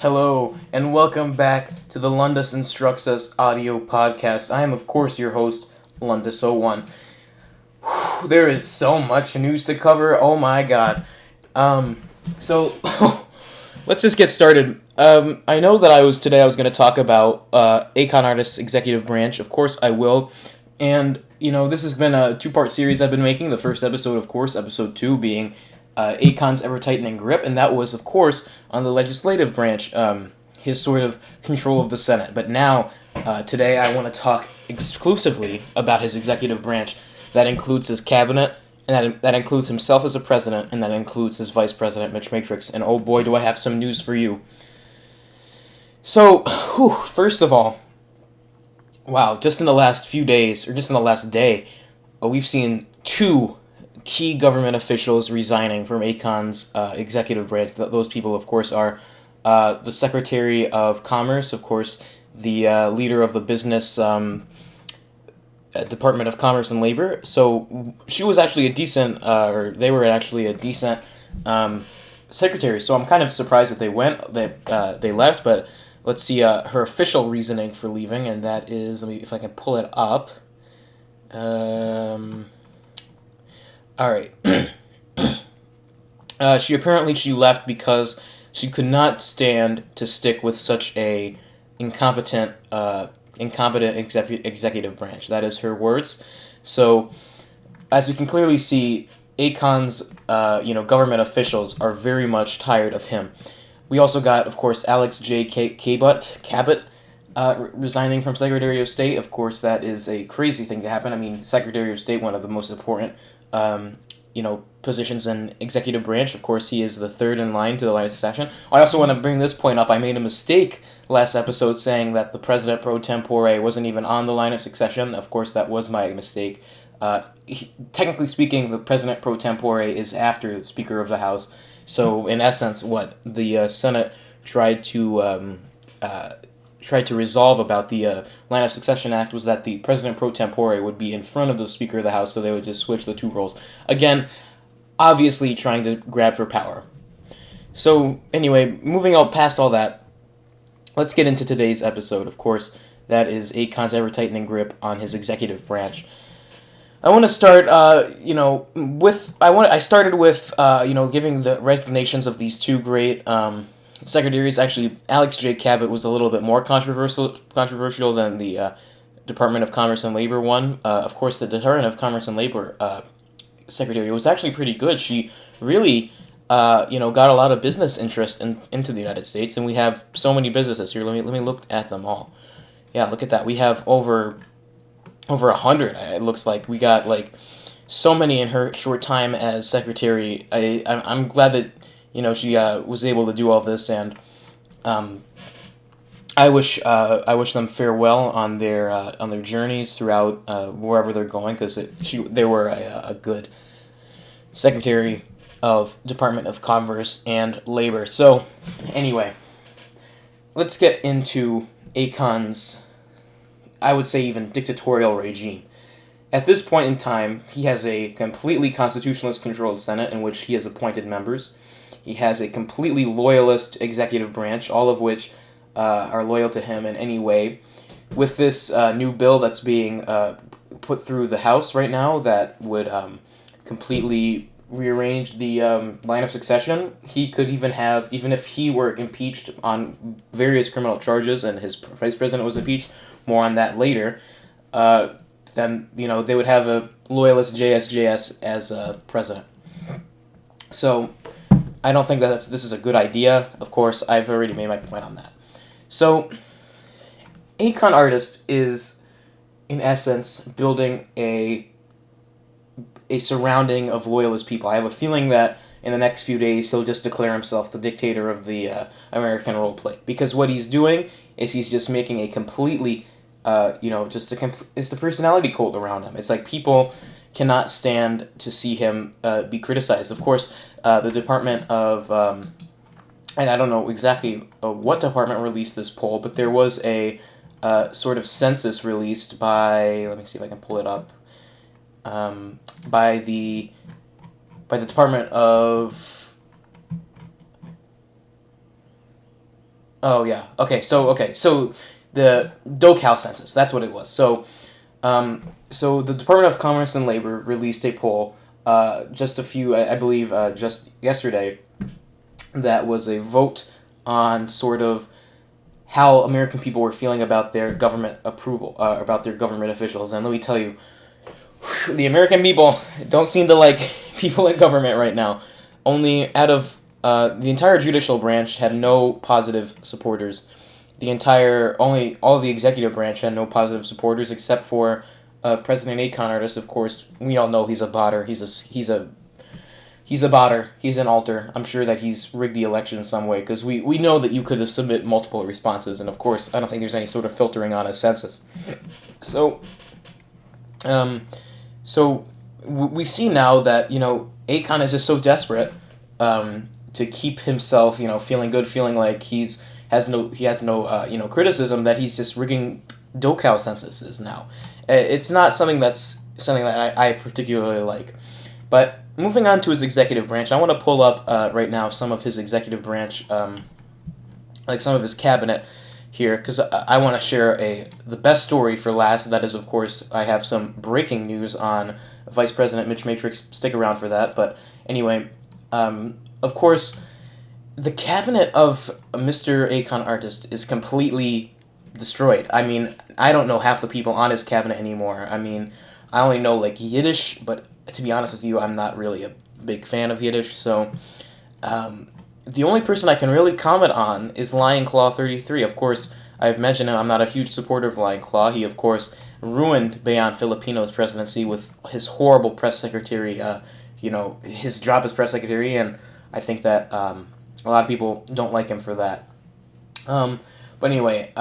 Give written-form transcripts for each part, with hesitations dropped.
Hello, and welcome back to the Lundus Instructs Us audio podcast. I am, of course, your host, Lundus01. There is so much news to cover. Oh my god. So let's just get started. I know that I was going to talk about Acon Artists Executive Branch. Of course, I will. And, this has been a two-part series I've been making. The first episode, of course, episode 2 being Acon's ever-tightening grip, and that was, of course, on the legislative branch, his sort of control of the Senate. But now, today, I want to talk exclusively about his executive branch. That includes his cabinet, and that includes himself as a president, and that includes his vice president, Mitch Matrix. And oh boy, do I have some news for you. So, first of all, wow, just in the last few days, or just in the last day, we've seen two key government officials resigning from Acon's executive branch. Those people, of course, are the Secretary of Commerce, of course, the leader of the business Department of Commerce and Labor. So she was actually a decent, or they were actually a decent secretary. So I'm kind of surprised that they left. But let's see her official reasoning for leaving, and that is, let me, if I can pull it up. All right. She left because she could not stand to stick with such a incompetent executive branch. That is her words. So, as we can clearly see, Acon's government officials are very much tired of him. We also got, of course, Alex J. Cabot resigning from Secretary of State. Of course, that is a crazy thing to happen. I mean, Secretary of State, one of the most important positions in executive branch. Of course, he is the third in line to the line of succession. I also want to bring this point up. I made a mistake last episode saying that the president pro tempore wasn't even on the line of succession. Of course, that was my mistake. Technically speaking, the president pro tempore is after the Speaker of the House. So, in essence, what the Senate tried to resolve about the Line of Succession Act was that the president pro tempore would be in front of the Speaker of the House, so they would just switch the two roles. Again, obviously trying to grab for power. So, anyway, moving out past all that, let's get into today's episode. Of course, that is Acon's ever-tightening grip on his executive branch. I want to start, I started with, giving the resignations of these two great secretaries. Actually, Alex J. Cabot was a little bit more controversial than the Department of Commerce and Labor one. Of course, the Department of Commerce and Labor secretary was actually pretty good. She really, got a lot of business interest into the United States, and we have so many businesses here. Let me look at them all. Yeah, look at that. We have over 100. It looks like we got so many in her short time as secretary. I'm glad that she was able to do all this, and I wish them farewell on their journeys throughout wherever they're going, because they were a good Secretary of Department of Commerce and Labor. So anyway, let's get into Acon's, I would say, even dictatorial regime. At this point in time, he has a completely constitutionalist-controlled Senate in which he has appointed members. He has a completely loyalist executive branch, all of which are loyal to him in any way. With this new bill that's being put through the House right now that would completely rearrange the line of succession, he could even if he were impeached on various criminal charges and his vice president was impeached, more on that later, then they would have a loyalist JSJS as president. So I don't think this is a good idea. Of course, I've already made my point on that. So Acon Artist is, in essence, building a surrounding of loyalist people. I have a feeling that in the next few days he'll just declare himself the dictator of the American roleplay, because what he's doing is he's just making a completely it's the personality cult around him. It's like people cannot stand to see him be criticized. Of course, the Department of, and I don't know exactly what department released this poll, but there was a sort of census released by, let me see if I can pull it up, by the Department of Oh yeah. Okay. So the DoCal census. That's what it was. So the Department of Commerce and Labor released a poll, just a few, I believe, just yesterday, that was a vote on sort of how American people were feeling about their government approval, about their government officials. And let me tell you, the American people don't seem to like people in government right now. Only out of the entire judicial branch had no positive supporters. The entire only all of the executive branch had no positive supporters except for President Acon artist. Of course, we all know he's a botter. He's a botter. He's an alter. I'm sure that he's rigged the election in some way because we know that you could have submit multiple responses, and of course, I don't think there's any sort of filtering on a census. So, um, we see now that Acon is just so desperate to keep himself feeling good, feeling like he has no criticism that he's just rigging DoCal censuses now. It's not something that I particularly like. But moving on to his executive branch, I want to pull up right now some of his executive branch, like some of his cabinet here, because I want to share the best story for last. That is, of course, I have some breaking news on Vice President Mitch Matrix. Stick around for that. But anyway, of course, the cabinet of Mr. Acon Artist is completely destroyed. I mean, I don't know half the people on his cabinet anymore. I mean, I only know like Yiddish, but to be honest with you, I'm not really a big fan of Yiddish, so the only person I can really comment on is Lion Claw 33. Of course, I've mentioned him. I'm not a huge supporter of Lion Claw. He, of course, ruined Bayan Filipino's presidency with his horrible press secretary, his job as press secretary, and I think that a lot of people don't like him for that. But anyway,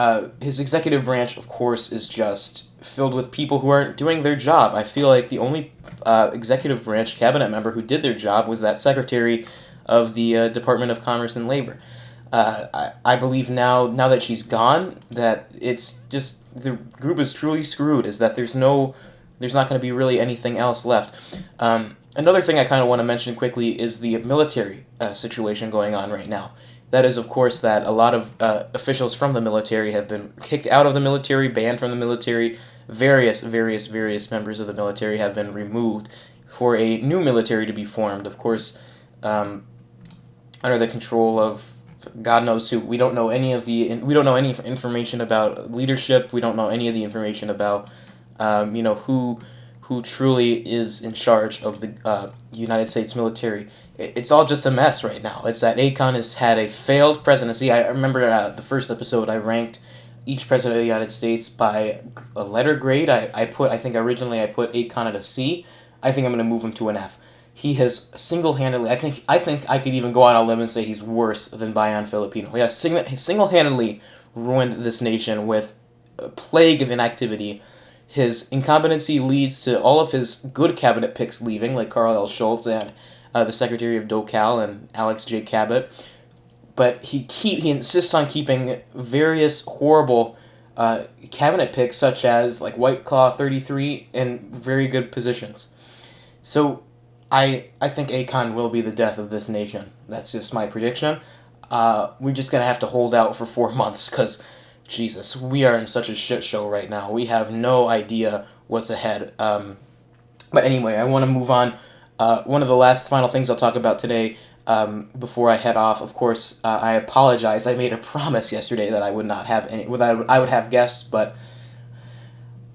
his executive branch, of course, is just filled with people who aren't doing their job. I feel like the only executive branch cabinet member who did their job was that secretary of the Department of Commerce and Labor. I believe now that she's gone, that it's just the group is truly screwed. Is that there's not going to be really anything else left. Another thing I kind of want to mention quickly is the military situation going on right now. That is, of course, that a lot of officials from the military have been kicked out of the military, banned from the military. Various members of the military have been removed for a new military to be formed. Of course, under the control of God knows who. We don't know any information about leadership. We don't know any of the information about who truly is in charge of the United States military. It's all just a mess right now. It's that Acon has had a failed presidency. I remember the first episode I ranked each president of the United States by a letter grade. I think originally I put Acon at a C. I think I'm going to move him to an F. He has single-handedly, I think I could even go on a limb and say he's worse than Bayan Filipino. He has single-handedly ruined this nation with a plague of inactivity. His incompetency leads to all of his good cabinet picks leaving, like Carl L. Schultz and the Secretary of DoCal and Alex J. Cabot. But he insists on keeping various horrible cabinet picks, such as like White Claw 33, in very good positions. So I think Acon will be the death of this nation. That's just my prediction. We're just going to have to hold out for 4 months because, Jesus, we are in such a shit show right now. We have no idea what's ahead. But anyway, I want to move on. One of the final things I'll talk about today before I head off, of course, I apologize. I made a promise yesterday that I would not have I would have guests, but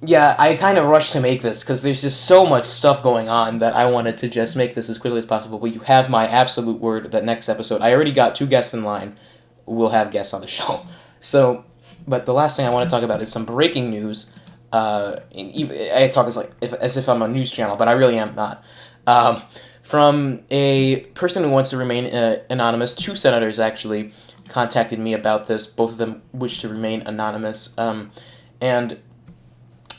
yeah, I kind of rushed to make this because there's just so much stuff going on that I wanted to just make this as quickly as possible. But you have my absolute word that next episode, I already got 2 guests in line. We'll have guests on the show. So, but the last thing I want to talk about is some breaking news. I talk as if I'm a news channel, but I really am not. From a person who wants to remain anonymous, 2 senators actually contacted me about this. Both of them wish to remain anonymous. And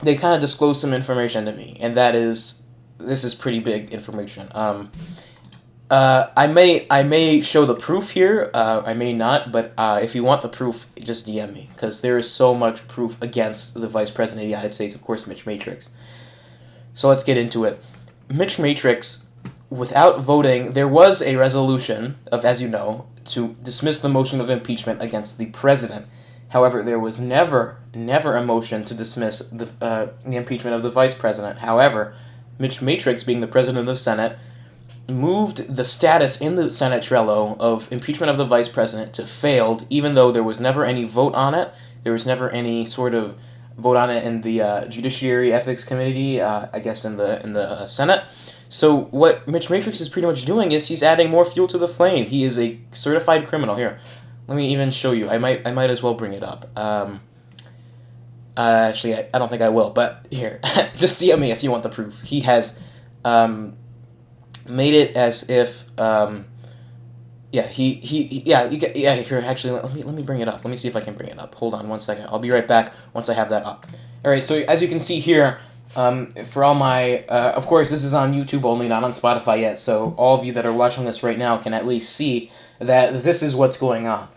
they kind of disclosed some information to me, and this is pretty big information. I may show the proof here. I may not, but if you want the proof, just DM me, because there is so much proof against the Vice President of the United States, of course, Mitch Matrix. So let's get into it. Mitch Matrix, without voting, there was a resolution of, as you know, to dismiss the motion of impeachment against the president. However, there was never a motion to dismiss the impeachment of the vice president. However, Mitch Matrix, being the president of the Senate, moved the status in the Senate Trello of impeachment of the vice president to failed, even though there was never any vote on it. There was never any sort of vote on it in the Judiciary Ethics Committee, I guess in the Senate. So what Mitch Matrix is pretty much doing is he's adding more fuel to the flame. He is a certified criminal. Here, let me even show you. I might as well bring it up. Actually, I don't think I will. But here, just DM me if you want the proof. He has made it as if here actually let me bring it up. Let me see if I can bring it up. Hold on one second. I'll be right back once I have that up. All right. So as you can see here. For all my, of course, this is on YouTube only, not on Spotify yet, so all of you that are watching this right now can at least see that this is what's going on.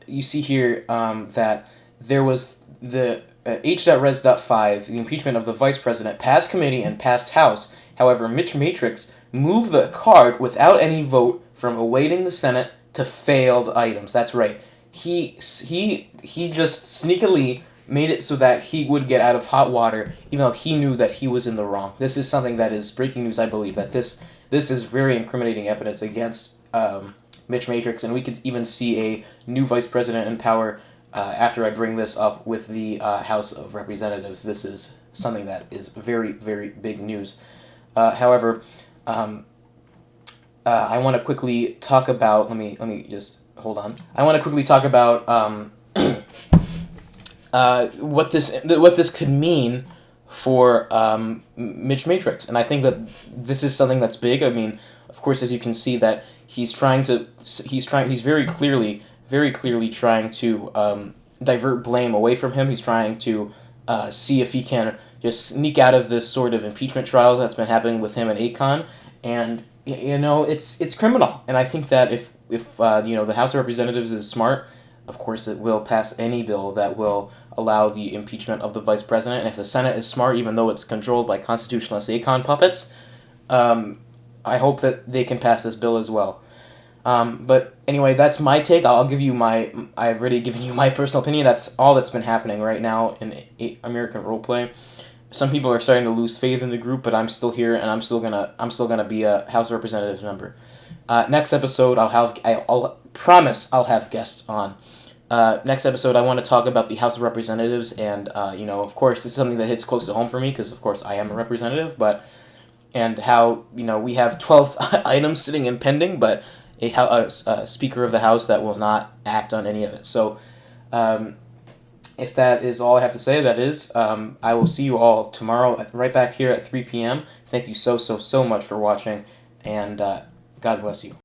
You see here that there was the H.Res.5, the impeachment of the vice president, passed committee and passed House. However, Mitch Matrix moved the card without any vote from awaiting the Senate to failed items. That's right. He just sneakily made it so that he would get out of hot water, even though he knew that he was in the wrong. This is something that is breaking news, I believe, that this is very incriminating evidence against Mitch Matrix, and we could even see a new vice president in power after I bring this up with the House of Representatives. This is something that is very, very big news. However, I want to quickly talk about, let me just, hold on. I want to quickly talk about what this could mean for Mitch Matrix, and I think that this is something that's big. I mean, of course, as you can see, that he's very clearly trying to divert blame away from him. He's trying to see if he can just sneak out of this sort of impeachment trial that's been happening with him and Acon, and it's criminal. And I think that if the House of Representatives is smart, of course, it will pass any bill that will allow the impeachment of the vice president. And if the Senate is smart, even though it's controlled by constitutionalist Acon puppets, I hope that they can pass this bill as well. But anyway, that's my take. I've already given you my personal opinion. That's all that's been happening right now in American Roleplay. Some people are starting to lose faith in the group, but I'm still here, and I'm still gonna be a House of Representatives member. Next episode, I'll promise I'll have guests on. Next episode, I want to talk about the House of Representatives, and of course, this is something that hits close to home for me because, of course, I am a representative. And how we have 12 items sitting and pending, but a Speaker of the House that will not act on any of it. So, if that is all I have to say, that is, I will see you all tomorrow, right back here at 3 p.m. Thank you so much for watching, and God bless you.